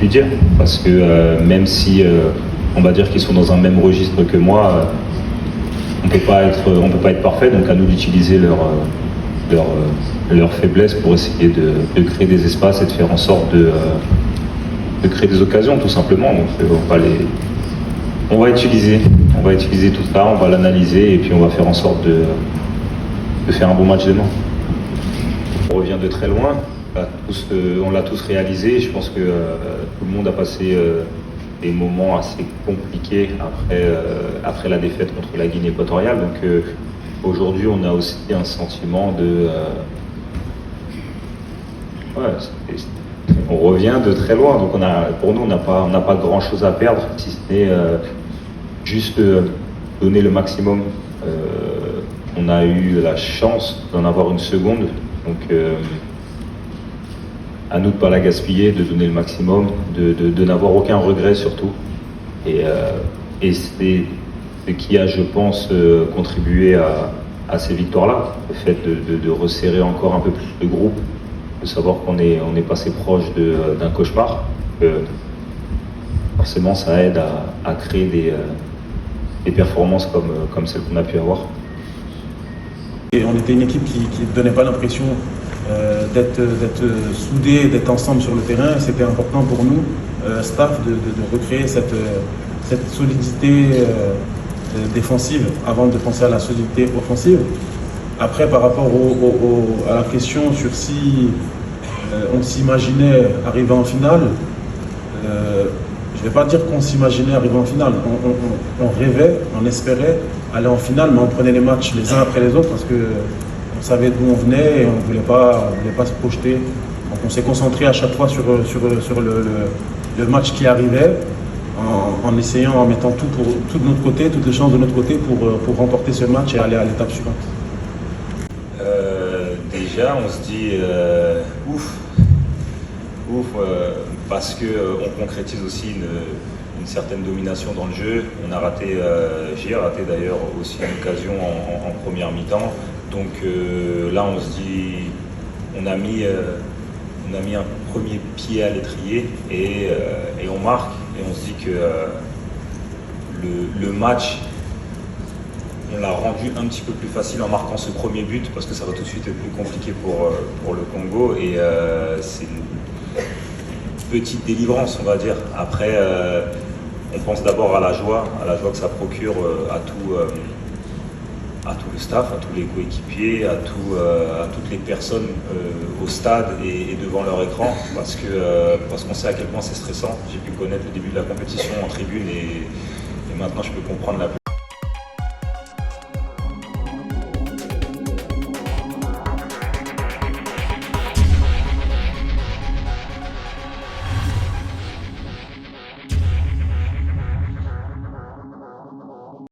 puis dire. Parce que même si on va dire qu'ils sont dans un même registre que moi, on peut pas être parfait, donc à nous d'utiliser leur faiblesse pour essayer de créer des espaces et de faire en sorte de créer des occasions tout simplement. Donc on va utiliser tout ça, on va l'analyser et puis on va faire en sorte de faire un bon match demain. On revient de très loin, on l'a tous réalisé. Je pense que tout le monde a passé des moments assez compliqués après la défaite contre la Guinée équatoriale. Donc aujourd'hui, on a aussi un sentiment de... on revient de très loin. Donc pour nous, on n'a pas grand-chose à perdre, si ce n'est juste donner le maximum. On a eu la chance d'en avoir une seconde. Donc à nous de ne pas la gaspiller, de donner le maximum, de n'avoir aucun regret surtout. Et c'est ce qui a, je pense, contribué à ces victoires-là. Le fait de resserrer encore un peu plus le groupe, de savoir qu'on est passé proche d'un cauchemar. Forcément, ça aide à créer des performances comme celles qu'on a pu avoir. Et on était une équipe qui ne donnait pas l'impression d'être soudés, d'être ensemble sur le terrain. C'était important pour nous, staff, de recréer cette solidité défensive avant de penser à la solidité offensive. Après, par rapport à la question sur si on s'imaginait arriver en finale, je ne vais pas dire qu'on s'imaginait arriver en finale. On rêvait, on espérait aller en finale, mais on prenait les matchs les uns après les autres parce qu'on savait d'où on venait et on ne voulait pas se projeter. Donc on s'est concentré à chaque fois sur le match qui arrivait, en essayant, en mettant tout de notre côté, toutes les chances de notre côté pour remporter ce match et aller à l'étape suivante. Déjà, on se dit ouf, parce qu'on concrétise aussi une certaine domination dans le jeu. J'ai raté d'ailleurs aussi une occasion en première mi-temps. Donc là, on se dit, on a mis un premier pied à l'étrier et on marque. Et on se dit que le match, on l'a rendu un petit peu plus facile en marquant ce premier but parce que ça va tout de suite être plus compliqué pour le Congo. Et c'est une petite délivrance, on va dire. Après, on pense d'abord à la joie que ça procure à tout le staff, à tous les coéquipiers, à toutes les personnes au stade et devant leur écran, parce qu'on sait à quel point c'est stressant. J'ai pu connaître le début de la compétition en tribune et maintenant je peux comprendre